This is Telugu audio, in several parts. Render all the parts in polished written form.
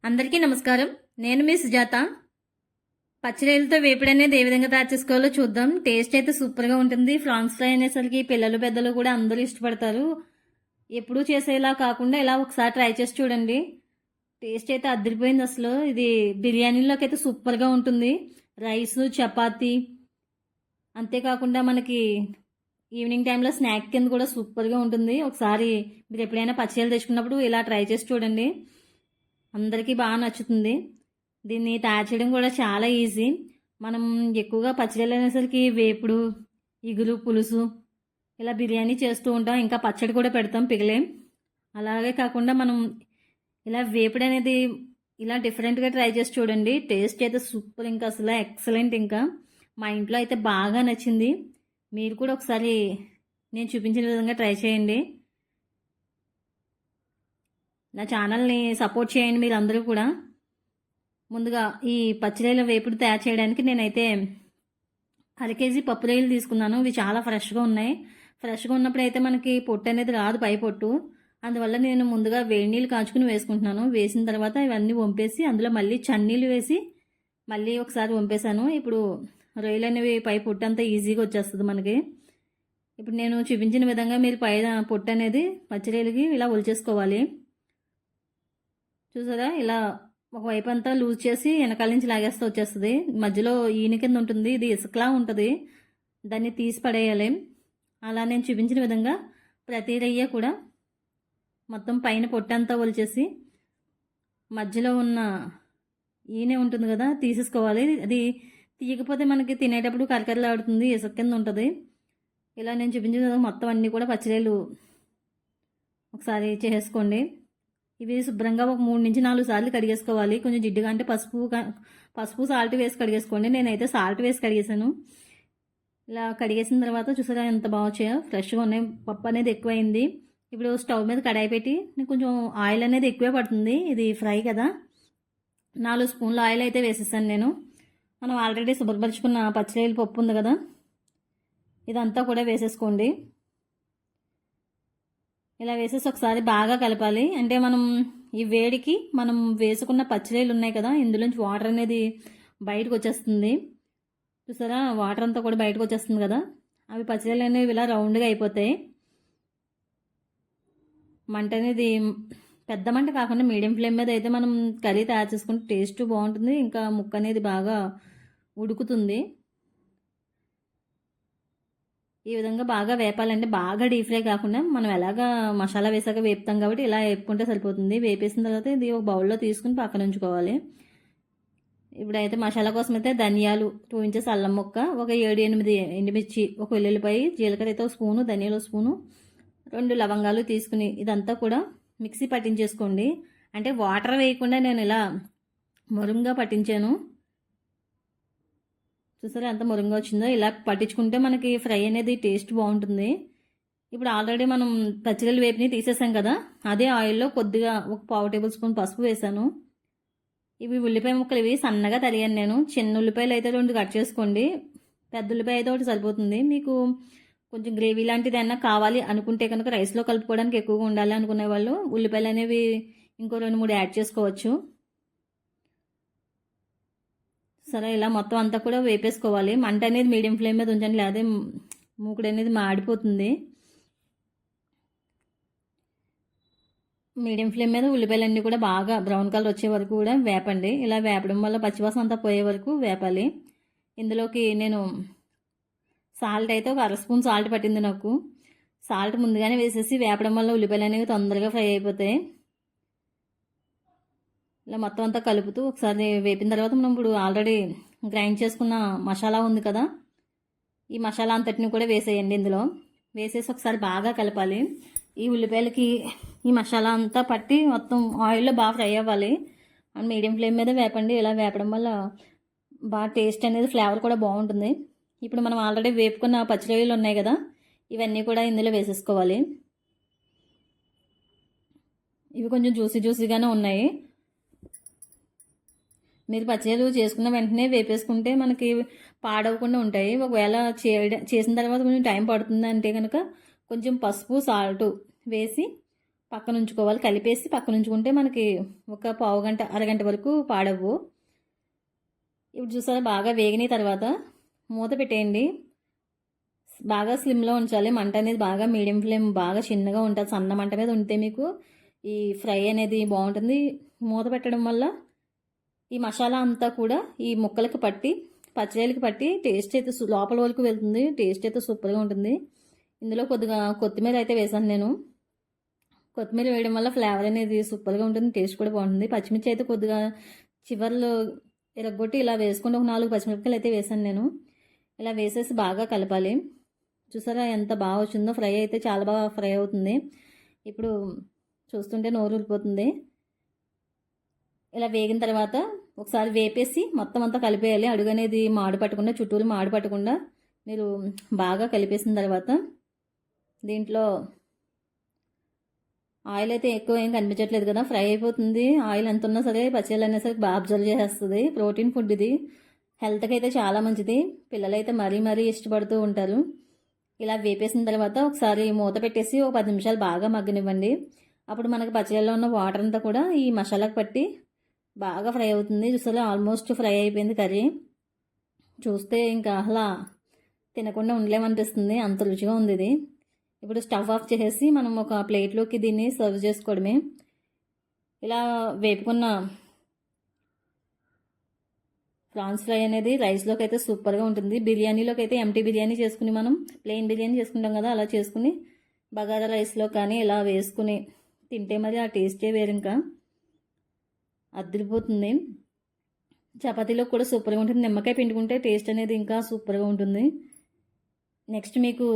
అందరికీ నమస్కారం. నేను మీ సుజాత. పచ్చిరొయ్యలతో వేపుడు అనేది ఏ విధంగా తయారు చేసుకోవాలో చూద్దాం. టేస్ట్ అయితే సూపర్గా ఉంటుంది. ఫ్రాన్స్ ఫ్రై అనేసరికి పిల్లలు పెద్దలు కూడా అందరూ ఇష్టపడతారు. ఎప్పుడూ చేసేలా కాకుండా ఇలా ఒకసారి ట్రై చేసి చూడండి. టేస్ట్ అయితే అదిరిపోయింది అసలు. ఇది బిర్యానీలోకి అయితే సూపర్గా ఉంటుంది. రైస్, చపాతీ, అంతేకాకుండా మనకి ఈవినింగ్ టైంలో స్నాక్ కింద కూడా సూపర్గా ఉంటుంది. ఒకసారి మీరు ఎప్పుడైనా పచ్చిరొయ్యలు తెచ్చుకున్నప్పుడు ఇలా ట్రై చేసి చూడండి. అందరికీ బాగా నచ్చుతుంది. దీన్ని తయారు చేయడం కూడా చాలా ఈజీ. మనం ఎక్కువగా పచ్చడిలు అనేసరికి వేపుడు, ఇగురు, పులుసు ఇలా బిర్యానీ చేస్తూ ఉంటాం. ఇంకా పచ్చడి కూడా పెడతాం పిగిలే. అలాగే కాకుండా మనం ఇలా వేపుడు అనేది ఇలా డిఫరెంట్గా ట్రై చేసి చూడండి. టేస్ట్ అయితే సూపర్, ఇంకా అసలు ఎక్సలెంట్. ఇంకా మా ఇంట్లో అయితే బాగా నచ్చింది. మీరు కూడా ఒకసారి నేను చూపించిన విధంగా ట్రై చేయండి. నా ఛానల్ని సపోర్ట్ చేయండి మీరు అందరూ కూడా. ముందుగా ఈ పచ్చిరొయ్యల వేపుడు తయారు చేయడానికి నేనైతే 1/2 కేజీ పప్పు రొయ్యలు తీసుకున్నాను. ఇవి చాలా ఫ్రెష్గా ఉన్నాయి. ఫ్రెష్గా ఉన్నప్పుడు అయితే మనకి పొట్టు అనేది రాదు, పై పొట్టు. అందువల్ల నేను ముందుగా వేడి నీళ్ళు కాచుకుని వేసుకుంటున్నాను. వేసిన తర్వాత ఇవన్నీ వంపేసి అందులో మళ్ళీ చన్నీళ్ళు వేసి మళ్ళీ ఒకసారి వంపేశాను. ఇప్పుడు రొయ్యలు అనేవి పై పొట్టు అంతా ఈజీగా వచ్చేస్తుంది మనకి. ఇప్పుడు నేను చూపించిన విధంగా మీరు పై పొట్టు అనేది పచ్చిరొయ్యలకి ఇలా ఒలిచేసుకోవాలి. చూసారా, ఇలా ఒకవైపు అంతా లూజ్ చేసి వెనకాల నుంచి లాగేస్తే వచ్చేస్తుంది. మధ్యలో ఈయన కింద ఉంటుంది, ఇది ఇసుకలా ఉంటుంది. దాన్ని తీసి పడేయాలి. అలా నేను చూపించిన విధంగా ప్రతి రొయ్య కూడా మొత్తం పైన పొట్టంతా ఒలిచేసి మధ్యలో ఉన్న ఈయనే ఉంటుంది కదా, తీసేసుకోవాలి. అది తీయకపోతే మనకి తినేటప్పుడు కరకరలాడుతుంది, ఇసుక కింద ఉంటుంది. ఇలా నేను చూపించిన విధంగా మొత్తం అన్నీ కూడా పచ్చిరొయ్యలు ఒకసారి చేసుకోండి. ఇవి శుభ్రంగా ఒక 3 నుంచి 4 సార్లు కడిగేసుకోవాలి. కొంచెం జిడ్డుగా అంటే పసుపు సాల్ట్ వేసి కడిగేసుకోండి. నేనైతే సాల్ట్ వేసి కడిగేసాను. ఇలా కడిగేసిన తర్వాత చూసారా ఎంత బాగా వచ్చాయో, ఫ్రెష్గా ఉన్నాయి. పప్పు అనేది ఎక్కువైంది. ఇప్పుడు స్టవ్ మీద కడాయి పెట్టి కొంచెం ఆయిల్ అనేది ఎక్కువే పడుతుంది, ఇది ఫ్రై కదా. 4 స్పూన్ల ఆయిల్ అయితే వేసేసాను నేను. మనం ఆల్రెడీ శుభ్రపరుచుకున్న పచ్చిరొయ్యల పప్పు ఉంది కదా, ఇదంతా కూడా వేసేసుకోండి. ఇలా వేసేసి ఒకసారి బాగా కలపాలి. అంటే మనం ఈ వేడికి మనం వేసుకున్న పచ్చిరొయ్యలు ఉన్నాయి కదా, ఇందులోంచి వాటర్ అనేది బయటకు వచ్చేస్తుంది. చూసారా, వాటర్ అంతా కూడా బయటకు వచ్చేస్తుంది కదా. అవి పచ్చిరొయ్యలు అనేవి ఇలా రౌండ్గా అయిపోతాయి. మంట అనేది పెద్ద మంట కాకుండా మీడియం ఫ్లేమ్ మీద అయితే మనం కర్రీ తయారు చేసుకుంటే టేస్ట్ బాగుంటుంది. ఇంకా ముక్క అనేది బాగా ఉడుకుతుంది. ఈ విధంగా బాగా వేపాలంటే బాగా డీప్ ఫ్రై కాకుండా మనం ఎలాగా మసాలా వేసాక వేపుతాం కాబట్టి ఇలా వేపుకుంటే సరిపోతుంది. వేపేసిన తర్వాత ఇది ఒక బౌల్లో తీసుకుని పక్కన ఉంచుకోవాలి. ఇప్పుడైతే మసాలా కోసం అయితే ధనియాలు 2 ఇంచెస్ అల్లం ముక్క, ఒక 7-8 ఎండుమిర్చి, ఒక వెల్లుల్లిపాయ, జీలకర్ర అయితే 1 స్పూను, ధనియాలు 1 స్పూను, 2 లవంగాలు తీసుకుని ఇదంతా కూడా మిక్సీ పట్టించేసుకోండి. అంటే వాటర్ వేయకుండా నేను ఇలా మురుంగా పట్టించాను. చూసారా ఎంత మురుంగా వచ్చిందో. ఇలా పట్టించుకుంటే మనకి ఫ్రై అనేది టేస్ట్ బాగుంటుంది. ఇప్పుడు ఆల్రెడీ మనం పచ్చిరొయ్యలు వేపుని తీసేసాం కదా, అదే ఆయిల్లో కొద్దిగా ఒక 1/2 టేబుల్ స్పూన్ పసుపు వేసాను. ఇవి ఉల్లిపాయ ముక్కలు, ఇవి సన్నగా తరిగాను నేను. చిన్న ఉల్లిపాయలు అయితే 2 కట్ చేసుకోండి, పెద్ద ఉల్లిపాయ అయితే 1 సరిపోతుంది. మీకు కొంచెం గ్రేవీ లాంటిది అయినా కావాలి అనుకుంటే కనుక, రైస్లో కలుపుకోవడానికి ఎక్కువగా ఉండాలి అనుకునే వాళ్ళు ఉల్లిపాయలు అనేవి ఇంకో 2-3 యాడ్ చేసుకోవచ్చు. సరే, ఇలా మొత్తం అంతా కూడా వేపేసుకోవాలి. మంట అనేది మీడియం ఫ్లేమ్ మీద ఉంచండి, లేదా మూకుడు అనేది మాడిపోతుంది. మీడియం ఫ్లేమ్ మీద ఉల్లిపాయలన్నీ కూడా బాగా బ్రౌన్ కలర్ వచ్చే వరకు కూడా వేపండి. ఇలా వేపడం వల్ల పచ్చివాసన అంతా పోయే వరకు వేపాలి. ఇందులోకి నేను సాల్ట్ అయితే ఒక 1/2 స్పూన్ సాల్ట్ పట్టింది నాకు. సాల్ట్ ముందుగానే వేసేసి వేపడం వల్ల ఉల్లిపాయలు అనేవి తొందరగా ఫ్రై అయిపోతాయి. ఇలా మొత్తం అంతా కలుపుతూ ఒకసారి వేపిన తర్వాత మనం ఇప్పుడు ఆల్రెడీ గ్రైండ్ చేసుకున్న మసాలా ఉంది కదా, ఈ మసాలా అంతటిని కూడా వేసేయండి. ఇందులో వేసేసి ఒకసారి బాగా కలపాలి. ఈ ఉల్లిపాయలకి ఈ మసాలా అంతా పట్టి మొత్తం ఆయిల్లో బాగా ఫ్రై అవ్వాలి. అండ్ మీడియం ఫ్లేమ్ మీద వేపండి. ఇలా వేపడం వల్ల బాగా టేస్ట్ అనేది, ఫ్లేవర్ కూడా బాగుంటుంది. ఇప్పుడు మనం ఆల్రెడీ వేపుకున్న పచ్చిరొయ్యలు ఉన్నాయి కదా, ఇవన్నీ కూడా ఇందులో వేసేసుకోవాలి. ఇవి కొంచెం జ్యూసీగానే ఉన్నాయి. మీరు పచ్చిరొయ్యలు చేసుకున్న వెంటనే వేపేసుకుంటే మనకి పాడవకుండా ఉంటాయి. ఒకవేళ చేసిన తర్వాత కొంచెం టైం పడుతుంది అంటే కనుక కొంచెం పసుపు, సాల్ట్ వేసి పక్కన ఉంచుకోవాలి. కలిపేసి పక్కన ఉంచుకుంటే మనకి ఒక పావు గంట అరగంట వరకు పాడవు. ఇప్పుడు చూసారా బాగా వేగిన తర్వాత మూత పెట్టేయండి. బాగా స్లిమ్లో ఉంచాలి. మంట అనేది బాగా మీడియం ఫ్లేమ్ బాగా చిన్నగా ఉంటుంది. సన్న మంట మీద ఉంటే మీకు ఈ ఫ్రై అనేది బాగుంటుంది. మూత పెట్టడం వల్ల ఈ మసాలా అంతా కూడా ఈ ముక్కలకి పట్టి పచ్చడికి పట్టి టేస్ట్ అయితే లోపల వరకు వెళ్తుంది. టేస్ట్ అయితే సూపర్గా ఉంటుంది. ఇందులో కొద్దిగా కొత్తిమీర అయితే వేసాను నేను. కొత్తిమీర వేయడం వల్ల ఫ్లేవర్ అనేది సూపర్గా ఉంటుంది. టేస్ట్ కూడా బాగుంటుంది. పచ్చిమిర్చి అయితే కొద్దిగా చివర్లో ఇరగొట్టి ఇలా వేసుకుంటే ఒక 4 పచ్చిమిరపకాయలు అయితే వేసాను నేను. ఇలా వేసేసి బాగా కలపాలి. చూసారా ఎంత బాగా వచ్చిందో. ఫ్రై అయితే చాలా బాగా ఫ్రై అవుతుంది. ఇప్పుడు చూస్తుంటే నోరు ఊరిపోతుంది. ఇలా వేగిన తర్వాత ఒకసారి వేపేసి మొత్తం అంతా కలిపేయాలి. అడుగు అనేది మాడు పట్టకుండా చుట్టూరు మాడు పట్టకుండా మీరు బాగా కలిపేసిన తర్వాత దీంట్లో ఆయిల్ అయితే ఎక్కువ ఏం కనిపించట్లేదు కదా, ఫ్రై అయిపోతుంది. ఆయిల్ ఎంత ఉన్నా సరే పచ్చళ్ళు అయినా సరే బాగా అబ్జర్వ్ చేసేస్తుంది. ప్రోటీన్ ఫుడ్ ఇది. హెల్త్కి అయితే చాలా మంచిది. పిల్లలైతే మరీ ఇష్టపడుతూ ఉంటారు. ఇలా వేపేసిన తర్వాత ఒకసారి మూత పెట్టేసి ఒక 10 నిమిషాలు బాగా మగ్గనివ్వండి. అప్పుడు మనకి పచ్చళ్ళలో ఉన్న వాటర్ అంతా కూడా ఈ మసాలాకు పట్టి బాగా ఫ్రై అవుతుంది. చూసారా ఆల్మోస్ట్ ఫ్రై అయిపోయింది కర్రీ. చూస్తే ఇంకా అలా తినకుండా ఉండలేమనిపిస్తుంది, అంత రుచిగా ఉంది ఇది. ఇప్పుడు స్టవ్ ఆఫ్ చేసేసి మనం ఒక ప్లేట్లోకి దీన్ని సర్వ్ చేసుకోవడమే. ఇలా వేపుకున్న ప్రాన్స్ ఫ్రై అనేది రైస్లోకి అయితే సూపర్గా ఉంటుంది. బిర్యానీలోకి అయితే ఎంటీ బిర్యానీ చేసుకుని మనం ప్లెయిన్ బిర్యానీ చేసుకుంటాం కదా, అలా చేసుకుని బగారా రైస్లో కానీ ఇలా వేసుకుని తింటే మరి ఆ టేస్టే వేరు, ఇంకా అదిరిపోతుంది. చపాతీలో కూడా సూపర్గా ఉంటుంది. నిమ్మకాయ పిండుకుంటే టేస్ట్ అనేది ఇంకా సూపర్గా ఉంటుంది. నెక్స్ట్ మీకు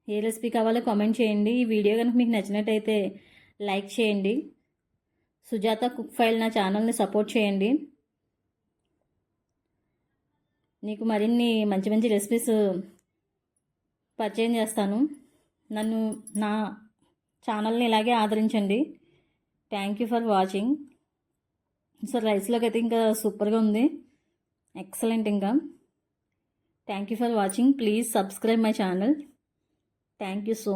ఏ రెసిపీ కావాలో కామెంట్ చేయండి. ఈ వీడియో కనుక మీకు నచ్చినట్టయితే లైక్ చేయండి. సుజాత కుక్ ఫైల్ నా ఛానల్ని సపోర్ట్ చేయండి. నీకు మరిన్ని మంచి రెసిపీస్ పరిచయం చేస్తాను. నా ఛానల్ని ఇలాగే ఆదరించండి. Thank you for watching. So రైస్లోకి అయితే ఇంకా సూపర్గా ఉంది, ఎక్సలెంట్. ఇంకా thank you for watching. Please subscribe my channel. Thank you so